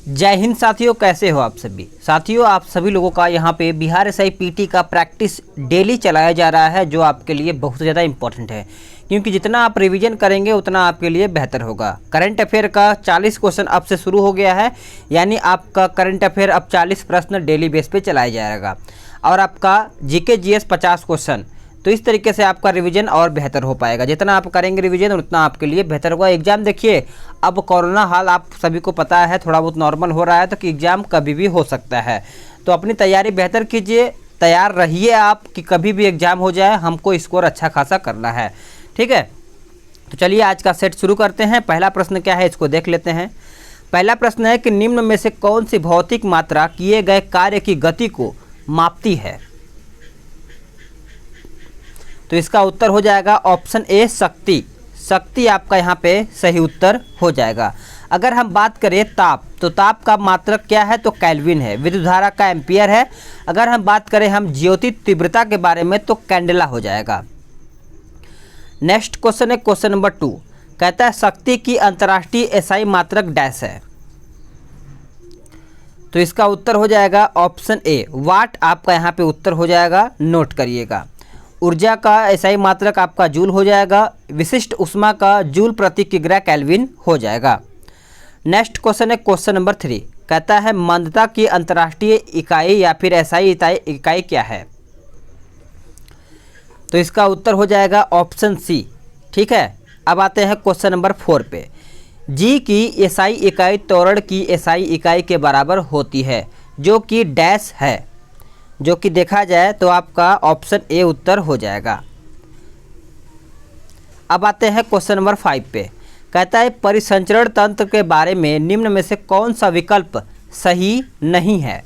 जय हिंद साथियों, कैसे हो आप सभी। साथियों, आप सभी लोगों का यहाँ पे बिहार एसआई पीटी का प्रैक्टिस डेली चलाया जा रहा है, जो आपके लिए बहुत ज़्यादा इंपॉर्टेंट है, क्योंकि जितना आप रिवीजन करेंगे उतना आपके लिए बेहतर होगा। करंट अफेयर का 40 क्वेश्चन अब से शुरू हो गया है, यानी आपका करंट अफेयर अब 40 प्रश्न डेली बेस पे चलाया जाएगा, और आपका जीके जीएस 50 क्वेश्चन। तो इस तरीके से आपका रिवीजन और बेहतर हो पाएगा। जितना आप करेंगे रिवीजन उतना आपके लिए बेहतर होगा। एग्जाम देखिए, अब कोरोना हाल आप सभी को पता है, थोड़ा बहुत नॉर्मल हो रहा है, तो कि एग्ज़ाम कभी भी हो सकता है। तो अपनी तैयारी बेहतर कीजिए, तैयार रहिए आप कि कभी भी एग्ज़ाम हो जाए, हमको स्कोर अच्छा खासा करना है। ठीक है, तो चलिए आज का सेट शुरू करते हैं। पहला प्रश्न क्या है, इसको देख लेते हैं। पहला प्रश्न है कि निम्न में से कौन सी भौतिक मात्रा किए गए कार्य की गति को मापती है। तो इसका उत्तर हो जाएगा ऑप्शन ए, शक्ति। शक्ति आपका यहाँ पे सही उत्तर हो जाएगा। अगर हम बात करें ताप, तो ताप का मात्रक क्या है, तो केल्विन है। विद्युत धारा का एम्पियर है। अगर हम बात करें हम ज्योति तीव्रता के बारे में, तो कैंडेला हो जाएगा। नेक्स्ट क्वेश्चन है क्वेश्चन नंबर 2, कहता है शक्ति की अंतर्राष्ट्रीय एसआई मात्रक डैश है। तो इसका उत्तर हो जाएगा ऑप्शन ए, वाट आपका यहाँ पे उत्तर हो जाएगा, नोट करिएगा। ऊर्जा का एसआई मात्रक आपका जूल हो जाएगा। विशिष्ट ऊष्मा का जूल प्रति किग्रा केल्विन हो जाएगा। नेक्स्ट क्वेश्चन है क्वेश्चन नंबर 3, कहता है मंदता की अंतर्राष्ट्रीय इकाई या फिर एसआई इकाई क्या है। तो इसका उत्तर हो जाएगा ऑप्शन सी। ठीक है, अब आते हैं क्वेश्चन नंबर 4 पे। जी की एसआई इकाई त्वरण की एसआई इकाई के बराबर होती है, जो कि डैश है। जो कि देखा जाए तो आपका ऑप्शन ए उत्तर हो जाएगा। अब आते हैं क्वेश्चन नंबर 5 पे। कहता है परिसंचरण तंत्र के बारे में निम्न में से कौन सा विकल्प सही नहीं है।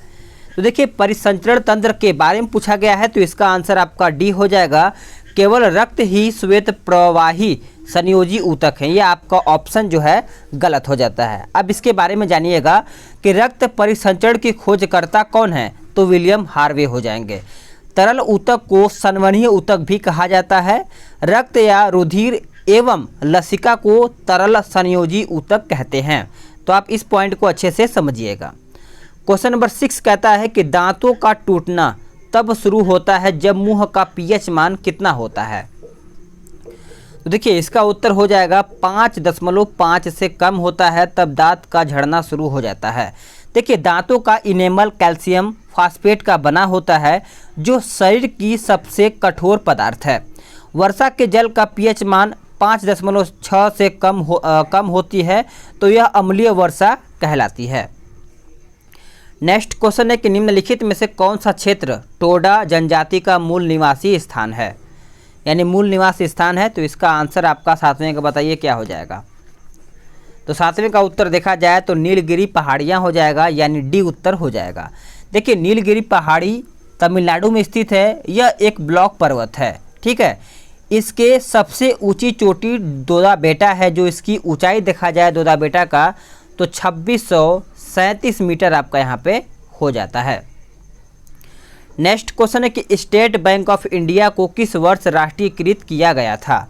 तो देखिए, परिसंचरण तंत्र के बारे में पूछा गया है, तो इसका आंसर आपका डी हो जाएगा। केवल रक्त ही श्वेत प्रवाही संयोजी ऊतक है। ये आपका ऑप्शन जो है गलत हो जाता है। अब इसके बारे में जानिएगा कि रक्त परिसंचरण की खोजकर्ता कौन है, तो विलियम हार्वे हो जाएंगे। तरल ऊतक को संवहनीय ऊतक भी कहा जाता है। रक्त या रुधिर एवं लसिका को तरल संयोजी ऊतक कहते हैं। तो आप इस पॉइंट को अच्छे से समझिएगा। क्वेश्चन नंबर 6 कहता है कि दांतों का टूटना तब शुरू होता है जब मुंह का पीएच मान कितना होता है। तो देखिए, इसका उत्तर हो जाएगा 5.5 से कम होता है, तब दांत का झड़ना शुरू हो जाता है। देखिए, दांतों का इनेमल कैल्शियम फास्फेट का बना होता है, जो शरीर की सबसे कठोर पदार्थ है। वर्षा के जल का पीएच मान 5.6 से कम होती है, तो यह अम्लीय वर्षा कहलाती है। नेक्स्ट क्वेश्चन है कि निम्नलिखित में से कौन सा क्षेत्र टोडा जनजाति का मूल निवासी स्थान है, यानी मूल निवास स्थान है। तो इसका आंसर आपका 7वें का बताइए क्या हो जाएगा। तो 7वें का उत्तर देखा जाए तो नीलगिरी पहाड़ियाँ हो जाएगा, यानी डी उत्तर हो जाएगा। देखिए, नीलगिरी पहाड़ी तमिलनाडु में स्थित है। यह एक ब्लॉक पर्वत है। ठीक है, इसके सबसे ऊंची चोटी दोदा बेटा है। जो इसकी ऊंचाई देखा जाए दोदा बेटा का, तो 2637 मीटर आपका यहाँ पे हो जाता है। नेक्स्ट क्वेश्चन है कि स्टेट बैंक ऑफ इंडिया को किस वर्ष राष्ट्रीयकृत किया गया था।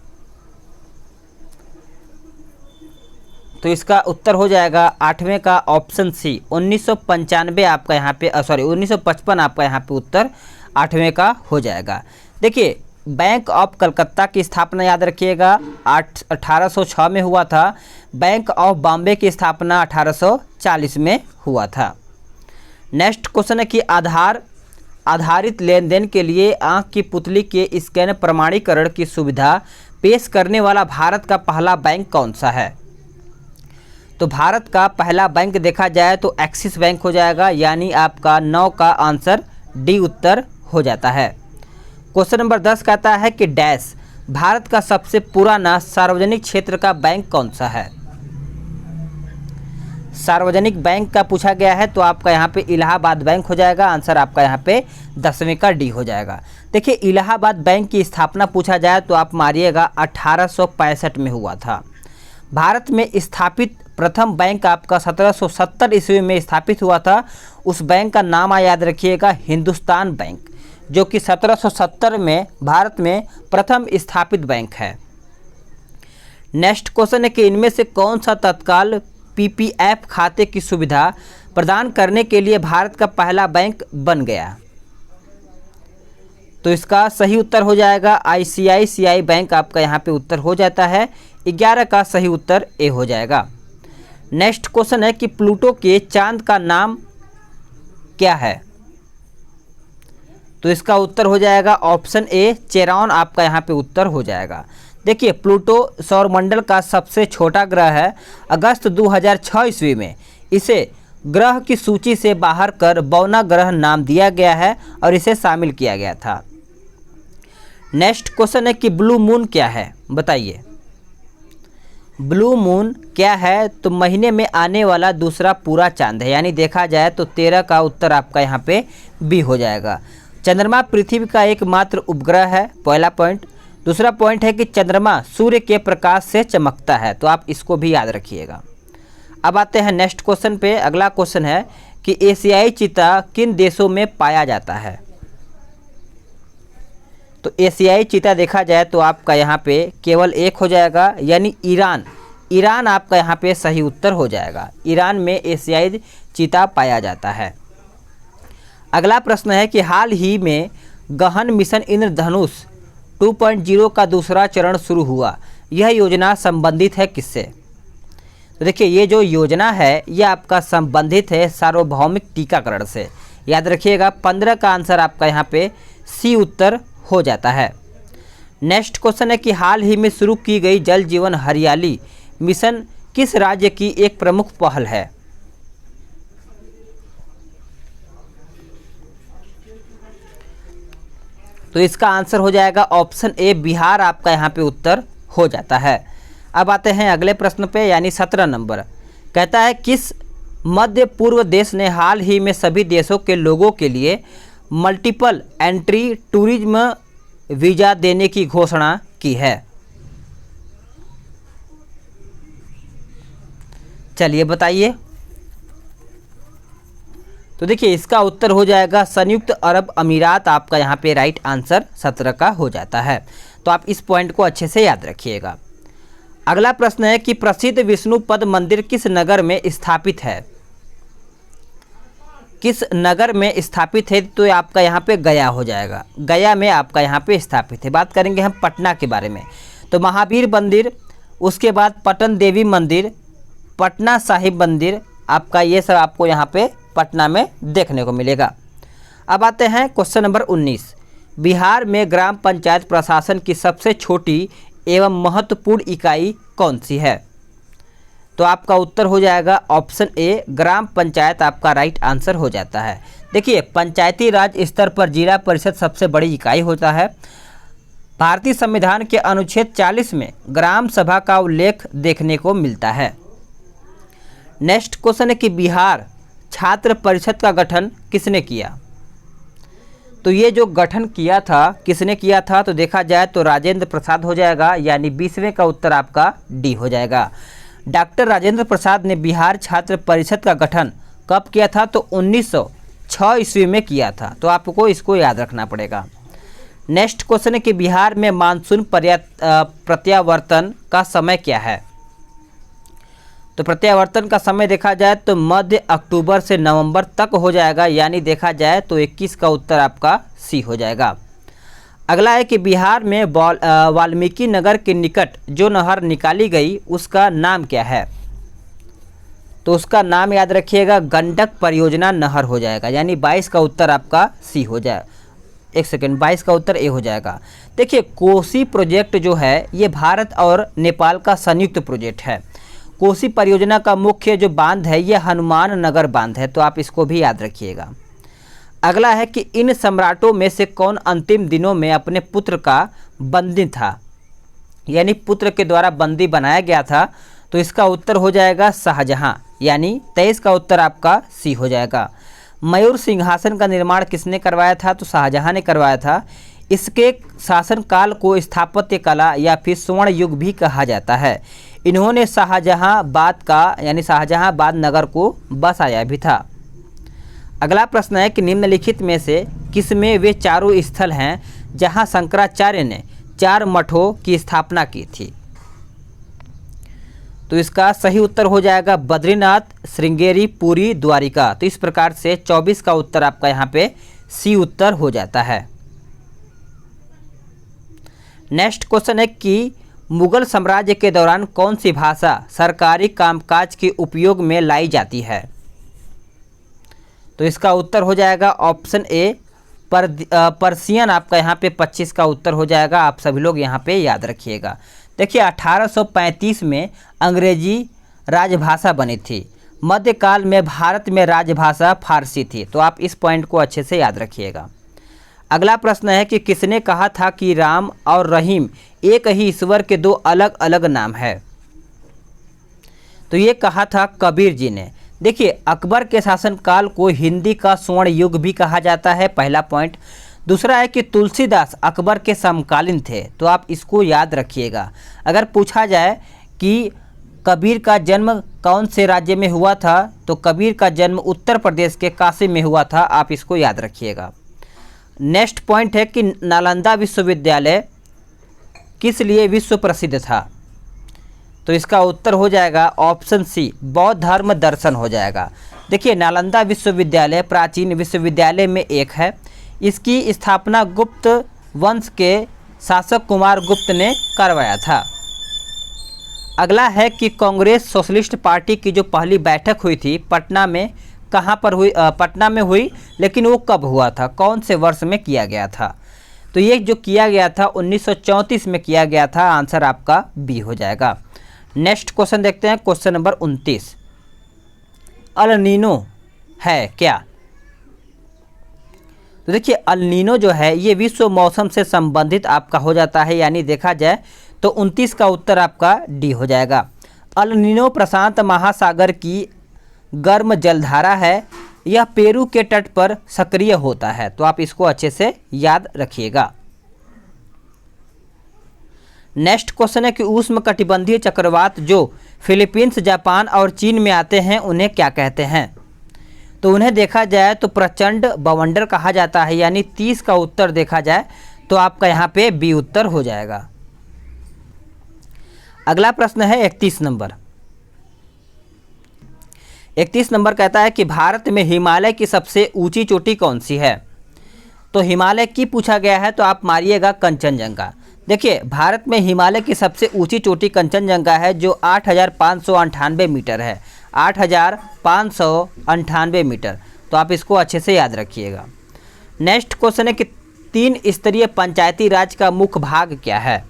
तो इसका उत्तर हो जाएगा 8वें का ऑप्शन सी, 1995 आपका यहाँ पे 1955 आपका यहाँ पे उत्तर 8वें का हो जाएगा। देखिए, बैंक ऑफ कलकत्ता की स्थापना याद रखिएगा 1806 में हुआ था। बैंक ऑफ बॉम्बे की स्थापना 1840 में हुआ था। नेक्स्ट क्वेश्चन है कि आधार आधारित लेन देन के लिए आंख की पुतली के स्कैन प्रमाणीकरण की सुविधा पेश करने वाला भारत का पहला बैंक कौन सा है। तो भारत का पहला बैंक देखा जाए तो एक्सिस बैंक हो जाएगा, यानी आपका 9 का आंसर डी उत्तर हो जाता है। क्वेश्चन नंबर 10 कहता है कि डैश भारत का सबसे पुराना सार्वजनिक क्षेत्र का बैंक कौन सा है। सार्वजनिक बैंक का पूछा गया है, तो आपका यहाँ पे इलाहाबाद बैंक हो जाएगा। आंसर आपका यहाँ पे 10वें का डी हो जाएगा। देखिए, इलाहाबाद बैंक की स्थापना पूछा जाए तो आप मारिएगा 1865 में हुआ था। भारत में स्थापित प्रथम बैंक आपका 1770 ईस्वी में स्थापित हुआ था। उस बैंक का नाम याद रखिएगा, हिंदुस्तान बैंक, जो कि 1770 में भारत में प्रथम स्थापित बैंक है। नेक्स्ट क्वेश्चन है कि इनमें से कौन सा तत्काल पीपीएफ खाते की सुविधा प्रदान करने के लिए भारत का पहला बैंक बन गया? तो इसका सही उत्तर हो जाएगा आईसीआईसीआई बैंक, आपका यहाँ पे उत्तर हो जाता है। 11 का सही उत्तर ए हो जाएगा। नेक्स्ट क्वेश्चन है कि प्लूटो के चांद का नाम क्या है? तो इसका उत्तर हो जाएगा ऑप्शन ए चेरॉन, आपका यहाँ पे उत्तर हो जाएगा। देखिए, प्लूटो सौरमंडल का सबसे छोटा ग्रह है। अगस्त 2006 ईस्वी में इसे ग्रह की सूची से बाहर कर बौना ग्रह नाम दिया गया है और इसे शामिल किया गया था। नेक्स्ट क्वेश्चन है कि ब्लू मून क्या है? बताइए, ब्लू मून क्या है? तो महीने में आने वाला दूसरा पूरा चांद है, यानी देखा जाए तो 13 का उत्तर आपका यहाँ पे बी हो जाएगा। चंद्रमा पृथ्वी का एकमात्र उपग्रह है, पहला पॉइंट। दूसरा पॉइंट है कि चंद्रमा सूर्य के प्रकाश से चमकता है, तो आप इसको भी याद रखिएगा। अब आते हैं नेक्स्ट क्वेश्चन पे। अगला क्वेश्चन है कि एशियाई चीता किन देशों में पाया जाता है? तो एशियाई चीता देखा जाए तो आपका यहाँ पे केवल एक हो जाएगा, यानी ईरान। ईरान आपका यहाँ पे सही उत्तर हो जाएगा। ईरान में एशियाई चीता पाया जाता है। अगला प्रश्न है कि हाल ही में गहन मिशन इंद्रधनुष 2.0 का दूसरा चरण शुरू हुआ, यह योजना संबंधित है किससे? तो देखिए, ये जो योजना है ये आपका संबंधित है सार्वभौमिक टीकाकरण से। याद रखिएगा, 15 का आंसर आपका यहाँ पे सी उत्तर हो जाता है। नेक्स्ट क्वेश्चन है कि हाल ही में शुरू की गई जल जीवन हरियाली मिशन किस राज्य की एक प्रमुख पहल है? तो इसका आंसर हो जाएगा ऑप्शन ए बिहार, आपका यहाँ पे उत्तर हो जाता है। अब आते हैं अगले प्रश्न पे, यानी 17 नंबर। कहता है किस मध्य पूर्व देश ने हाल ही में सभी देशों के लोगों के लिए मल्टीपल एंट्री टूरिज्म वीज़ा देने की घोषणा की है? चलिए बताइए। तो देखिए, इसका उत्तर हो जाएगा संयुक्त अरब अमीरात, आपका यहाँ पे राइट आंसर 17 का हो जाता है। तो आप इस पॉइंट को अच्छे से याद रखिएगा। अगला प्रश्न है कि प्रसिद्ध विष्णुपद मंदिर किस नगर में स्थापित है? किस नगर में स्थापित है? तो आपका यहाँ पे गया हो जाएगा। गया में आपका यहाँ पे स्थापित है। बात करेंगे हम पटना के बारे में, तो महावीर मंदिर, उसके बाद पटन देवी मंदिर, पटना साहिब मंदिर, आपका ये सब आपको यहाँ पे पटना में देखने को मिलेगा। अब आते हैं क्वेश्चन नंबर 19। बिहार में ग्राम पंचायत प्रशासन की सबसे छोटी एवं महत्वपूर्ण इकाई कौन सी है? तो आपका उत्तर हो जाएगा ऑप्शन ए ग्राम पंचायत, आपका राइट आंसर हो जाता है। देखिए, पंचायती राज स्तर पर जिला परिषद सबसे बड़ी इकाई होता है। भारतीय संविधान के अनुच्छेद 40 में ग्राम सभा का उल्लेख देखने को मिलता है। नेक्स्ट क्वेश्चन है कि बिहार छात्र परिषद का गठन किसने किया? तो ये जो गठन किया था, किसने किया था? तो देखा जाए तो राजेंद्र प्रसाद हो जाएगा, यानी 20वें का उत्तर आपका डी हो जाएगा। डॉक्टर राजेंद्र प्रसाद ने बिहार छात्र परिषद का गठन कब किया था? तो 1906 ईस्वी में किया था। तो आपको इसको याद रखना पड़ेगा। नेक्स्ट क्वेश्चन है कि बिहार में मानसून प्रत्यावर्तन का समय क्या है? तो प्रत्यावर्तन का समय देखा जाए तो मध्य अक्टूबर से नवंबर तक हो जाएगा, यानी देखा जाए तो 21 का उत्तर आपका सी हो जाएगा। अगला है कि बिहार में वाल्मीकि नगर के निकट जो नहर निकाली गई उसका नाम क्या है? तो उसका नाम याद रखिएगा गंडक परियोजना नहर हो जाएगा, यानी 22 का उत्तर आपका सी हो जाए। एक सेकेंड, 22 का उत्तर ए हो जाएगा। देखिए, कोसी प्रोजेक्ट जो है ये भारत और नेपाल का संयुक्त प्रोजेक्ट है। कोसी परियोजना का मुख्य जो बांध है ये हनुमान नगर बांध है, तो आप इसको भी याद रखिएगा। अगला है कि इन सम्राटों में से कौन अंतिम दिनों में अपने पुत्र का बंदी था, यानी पुत्र के द्वारा बंदी बनाया गया था? तो इसका उत्तर हो जाएगा शाहजहां, यानी 23 का उत्तर आपका सी हो जाएगा। मयूर सिंहासन का निर्माण किसने करवाया था? तो शाहजहां ने करवाया था। इसके शासनकाल को स्थापत्य कला या फिर स्वर्ण युग भी कहा जाता है। इन्होंने शाहजहांबाद का, यानी शाहजहांबाद नगर को बसाया भी था। अगला प्रश्न है कि निम्नलिखित में से किसमें वे चारों स्थल हैं जहां शंकराचार्य ने 4 मठों की स्थापना की थी? तो इसका सही उत्तर हो जाएगा बद्रीनाथ, श्रृंगेरी, पुरी, द्वारिका। तो इस प्रकार से 24 का उत्तर आपका यहाँ पे सी उत्तर हो जाता है। नेक्स्ट क्वेश्चन है कि मुगल साम्राज्य के दौरान कौन सी भाषा सरकारी कामकाज के उपयोग में लाई जाती है? तो इसका उत्तर हो जाएगा ऑप्शन ए पर्शियन। आपका यहाँ पे 25 का उत्तर हो जाएगा। आप सभी लोग यहाँ पे याद रखिएगा। देखिए 1835 में अंग्रेजी राजभाषा बनी थी। मध्यकाल में भारत में राजभाषा फारसी थी। तो आप इस पॉइंट को अच्छे से याद रखिएगा। अगला प्रश्न है कि किसने कहा था कि राम और रहीम एक ही ईश्वर के दो अलग अलग नाम है? तो ये कहा था कबीर जी ने। देखिए अकबर के शासनकाल को हिंदी का स्वर्ण युग भी कहा जाता है, पहला पॉइंट। दूसरा है कि तुलसीदास अकबर के समकालीन थे। तो आप इसको याद रखिएगा। अगर पूछा जाए कि कबीर का जन्म कौन से राज्य में हुआ था, तो कबीर का जन्म उत्तर प्रदेश के काशी में हुआ था। आप इसको याद रखिएगा। नेक्स्ट पॉइंट है कि नालंदा विश्वविद्यालय किस लिए विश्व प्रसिद्ध था? तो इसका उत्तर हो जाएगा ऑप्शन सी बौद्ध धर्म दर्शन हो जाएगा। देखिए नालंदा विश्वविद्यालय प्राचीन विश्वविद्यालय में एक है। इसकी स्थापना गुप्त वंश के शासक कुमार गुप्त ने करवाया था। अगला है कि कांग्रेस सोशलिस्ट पार्टी की जो पहली बैठक हुई थी पटना में, कहाँ पर हुई? पटना में हुई, लेकिन वो कब हुआ था, कौन से वर्ष में किया गया था? तो ये जो किया गया था 1934 में किया गया था। आंसर आपका बी हो जाएगा। नेक्स्ट क्वेश्चन देखते हैं, क्वेश्चन नंबर 29। अल नीनो है क्या? तो देखिए अल नीनो जो है ये विश्व मौसम से संबंधित आपका हो जाता है, यानी देखा जाए तो 29 का उत्तर आपका डी हो जाएगा। अल नीनो प्रशांत महासागर की गर्म जलधारा है। यह पेरू के तट पर सक्रिय होता है। तो आप इसको अच्छे से याद रखिएगा। नेक्स्ट क्वेश्चन है कि उष्णकटिबंधीय चक्रवात जो फिलीपींस, जापान और चीन में आते हैं उन्हें क्या कहते हैं? तो उन्हें देखा जाए तो प्रचंड बवंडर कहा जाता है, यानी 30 का उत्तर देखा जाए तो आपका यहाँ पे बी उत्तर हो जाएगा। अगला प्रश्न है 31 नंबर। 31 नंबर कहता है कि भारत में हिमालय की सबसे ऊंची चोटी कौन सी है? तो हिमालय की पूछा गया है तो आप मारिएगा कंचनजंगा। देखिए भारत में हिमालय की सबसे ऊंची चोटी कंचनजंगा है जो 8,598 मीटर है। 8,598 मीटर। तो आप इसको अच्छे से याद रखिएगा। नेक्स्ट क्वेश्चन है कि 3 स्तरीय पंचायती राज का मुख्य भाग क्या है?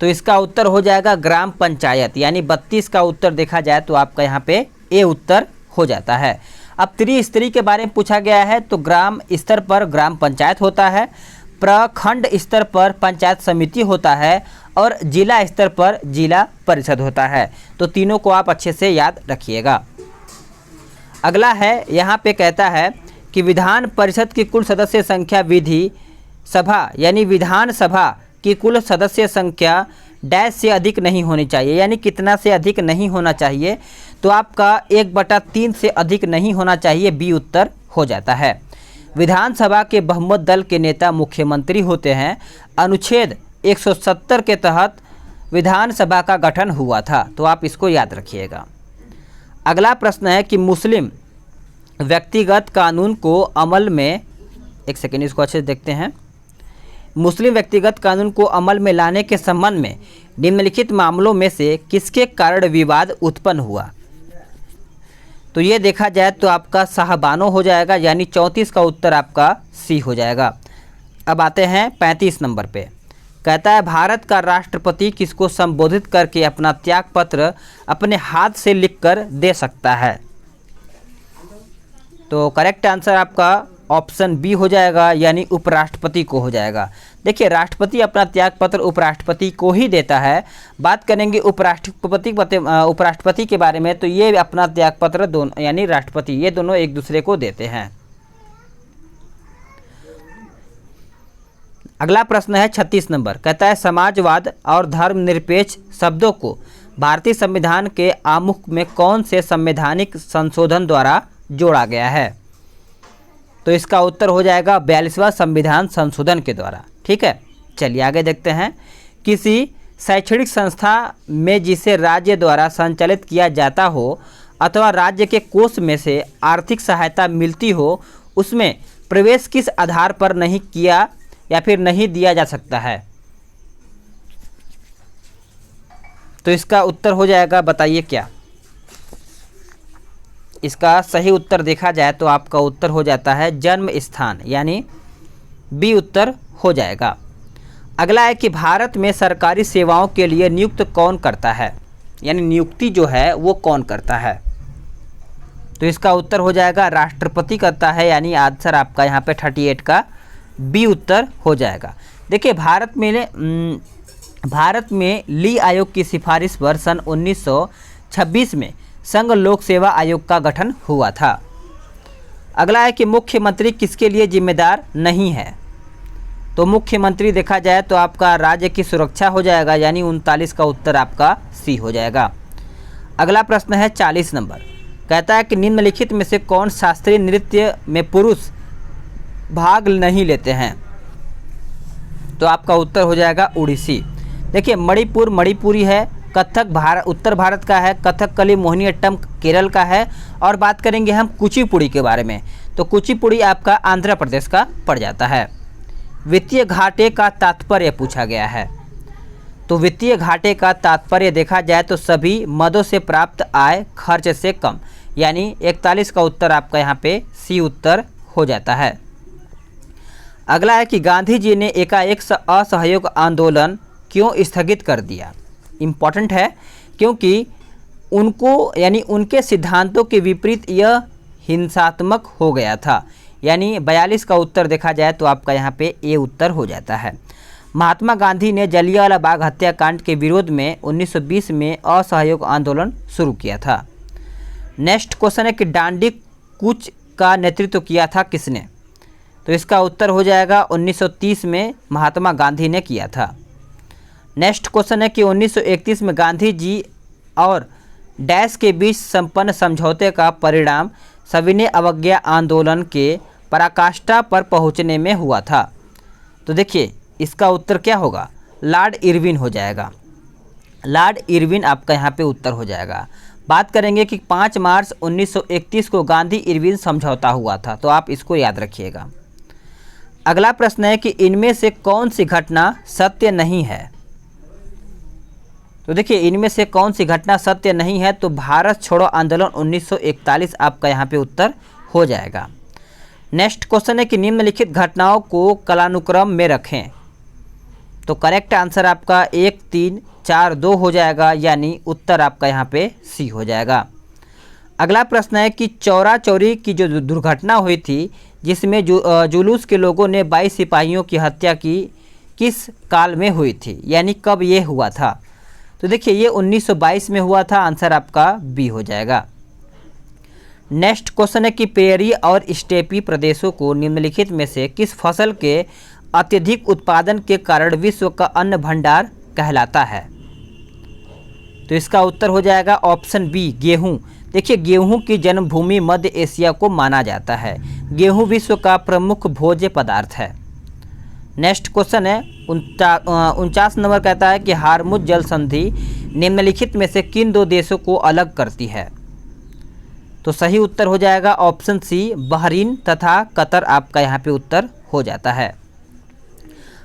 तो इसका उत्तर हो जाएगा ग्राम पंचायत, यानी 32 का उत्तर देखा जाए तो आपका यहाँ पे ए उत्तर हो जाता है। अब त्रिस्तरीय के बारे में पूछा गया है तो ग्राम स्तर पर ग्राम पंचायत होता है, प्रखंड स्तर पर पंचायत समिति होता है और जिला स्तर पर जिला परिषद होता है। तो तीनों को आप अच्छे से याद रखिएगा। अगला है यहाँ पे कहता है कि विधान परिषद की कुल सदस्य संख्या विधि सभा यानी विधानसभा की कुल सदस्य संख्या डैश से अधिक नहीं होनी चाहिए, यानी कितना से अधिक नहीं होना चाहिए? तो आपका 1/3 से अधिक नहीं होना चाहिए, बी उत्तर हो जाता है। विधानसभा के बहुमत दल के नेता मुख्यमंत्री होते हैं। अनुच्छेद 170 के तहत विधानसभा का गठन हुआ था। तो आप इसको याद रखिएगा। अगला प्रश्न है कि मुस्लिम व्यक्तिगत कानून को अमल में, एक सेकेंड इसको अच्छे से देखते हैं। मुस्लिम व्यक्तिगत कानून को अमल में लाने के संबंध में निम्नलिखित मामलों में से किसके कारण विवाद उत्पन्न हुआ? तो ये देखा जाए तो आपका साहबानो हो जाएगा, यानी 34 का उत्तर आपका सी हो जाएगा। अब आते हैं 35 नंबर पे। कहता है भारत का राष्ट्रपति किसको संबोधित करके अपना त्यागपत्र अपने हाथ से लिखकर दे सकता है? तो करेक्ट आंसर आपका ऑप्शन बी हो जाएगा, यानी उपराष्ट्रपति को हो जाएगा। देखिए राष्ट्रपति अपना त्यागपत्र उपराष्ट्रपति को ही देता है। बात करेंगे उपराष्ट्रपति के बारे में तो ये अपना त्यागपत्र दोनों यानी राष्ट्रपति ये दोनों एक दूसरे को देते हैं। अगला प्रश्न है 36 नंबर। कहता है समाजवाद और धर्मनिरपेक्ष शब्दों को भारतीय संविधान के आमुख में कौन से संवैधानिक संशोधन द्वारा जोड़ा गया है? तो इसका उत्तर हो जाएगा 42वां संविधान संशोधन के द्वारा। ठीक है, चलिए आगे देखते हैं। किसी शैक्षणिक संस्था में जिसे राज्य द्वारा संचालित किया जाता हो अथवा राज्य के कोष में से आर्थिक सहायता मिलती हो, उसमें प्रवेश किस आधार पर नहीं किया या फिर नहीं दिया जा सकता है? तो इसका उत्तर हो जाएगा, बताइए क्या? इसका सही उत्तर देखा जाए तो आपका उत्तर हो जाता है जन्म स्थान, यानी बी उत्तर हो जाएगा। अगला है कि भारत में सरकारी सेवाओं के लिए नियुक्त कौन करता है, यानी नियुक्ति जो है वो कौन करता है? तो इसका उत्तर हो जाएगा राष्ट्रपति करता है, यानी आंसर आपका यहाँ पे 38 का बी उत्तर हो जाएगा। देखिए भारत में ली आयोग की सिफारिश पर सन 1926 में संघ लोक सेवा आयोग का गठन हुआ था। अगला है कि मुख्यमंत्री किसके लिए जिम्मेदार नहीं है? तो मुख्यमंत्री देखा जाए तो आपका राज्य की सुरक्षा हो जाएगा, यानी 39 का उत्तर आपका सी हो जाएगा। अगला प्रश्न है 40 नंबर, कहता है कि निम्नलिखित में से कौन शास्त्रीय नृत्य में पुरुष भाग नहीं लेते हैं? तो आपका उत्तर हो जाएगा उड़ीसी। देखिए मणिपुरी है, कथक उत्तर भारत का है, कथकली मोहिनीअट्टम केरल का है, और बात करेंगे हम कुचिपुड़ी के बारे में, तो कुचिपुड़ी आपका आंध्र प्रदेश का पड़ जाता है। वित्तीय घाटे का तात्पर्य पूछा गया है, तो वित्तीय घाटे का तात्पर्य देखा जाए तो सभी मदों से प्राप्त आय खर्च से कम, यानी 41 का उत्तर आपका यहाँ पे सी उत्तर हो जाता है। अगला है कि गांधी जी ने एकाएक असहयोग आंदोलन क्यों स्थगित कर दिया? इम्पॉर्टेंट है, क्योंकि उनको यानी उनके सिद्धांतों के विपरीत यह हिंसात्मक हो गया था, यानी 42 का उत्तर देखा जाए तो आपका यहाँ पे ए उत्तर हो जाता है। महात्मा गांधी ने जलियांवाला बाग हत्याकांड के विरोध में 1920 में असहयोग आंदोलन शुरू किया था। नेक्स्ट क्वेश्चन है कि दांडी कूच का नेतृत्व किया था किसने? तो इसका उत्तर हो जाएगा 1930 में महात्मा गांधी ने किया था। नेक्स्ट क्वेश्चन है कि 1931 में गांधी जी और डैश के बीच संपन्न समझौते का परिणाम सविनय अवज्ञा आंदोलन के पराकाष्ठा पर पहुंचने में हुआ था। तो देखिए इसका उत्तर क्या होगा? लॉर्ड इरविन हो जाएगा। लॉर्ड इरविन आपका यहाँ पे उत्तर हो जाएगा। बात करेंगे कि 5 मार्च 1931 को गांधी इरविन समझौता हुआ था, तो आप इसको याद रखिएगा। अगला प्रश्न है कि इनमें से कौन सी घटना सत्य नहीं है? तो देखिए इनमें से कौन सी घटना सत्य नहीं है? तो भारत छोड़ो आंदोलन 1941 आपका यहाँ पे उत्तर हो जाएगा। नेक्स्ट क्वेश्चन है कि निम्नलिखित घटनाओं को कालानुक्रम में रखें, तो करेक्ट आंसर आपका 1, 3, 4, 2 हो जाएगा, यानी उत्तर आपका यहाँ पे सी हो जाएगा। अगला प्रश्न है कि चौरा चौरी की जो दुर्घटना हुई थी, जिसमें जुलूस के लोगों ने 22 सिपाहियों की हत्या की, किस काल में हुई थी, यानी कब ये हुआ था? तो देखिए ये 1922 में हुआ था, आंसर आपका बी हो जाएगा। नेक्स्ट क्वेश्चन है कि पेरी और स्टेपी प्रदेशों को निम्नलिखित में से किस फसल के अत्यधिक उत्पादन के कारण विश्व का अन्न भंडार कहलाता है? तो इसका उत्तर हो जाएगा ऑप्शन बी गेहूं। देखिए गेहूं की जन्मभूमि मध्य एशिया को माना जाता है। गेहूं विश्व का प्रमुख भोज्य पदार्थ है। नेक्स्ट क्वेश्चन है 49 नंबर, कहता है कि हार्मुज जल संधि निम्नलिखित में से किन 2 देशों को अलग करती है? तो सही उत्तर हो जाएगा ऑप्शन सी बहरीन तथा कतर आपका यहाँ पे उत्तर हो जाता है।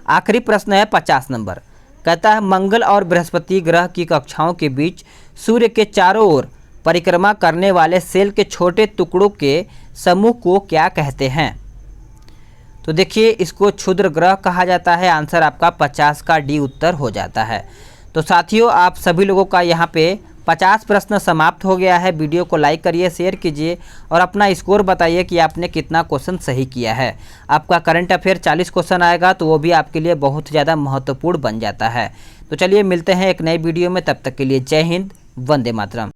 आखिरी प्रश्न है 50 नंबर, कहता है मंगल और बृहस्पति ग्रह की कक्षाओं के बीच सूर्य के चारों ओर परिक्रमा करने वाले सेल के छोटे टुकड़ों के समूह को क्या कहते हैं? तो देखिए इसको क्षुद्र ग्रह कहा जाता है, आंसर आपका 50 का डी उत्तर हो जाता है। तो साथियों आप सभी लोगों का यहाँ पे 50 प्रश्न समाप्त हो गया है। वीडियो को लाइक करिए, शेयर कीजिए और अपना स्कोर बताइए कि आपने कितना क्वेश्चन सही किया है। आपका करंट अफेयर 40 क्वेश्चन आएगा तो वो भी आपके लिए बहुत ज़्यादा महत्वपूर्ण बन जाता है। तो चलिए मिलते हैं एक नई वीडियो में, तब तक के लिए जय हिंद, वंदे मातरम।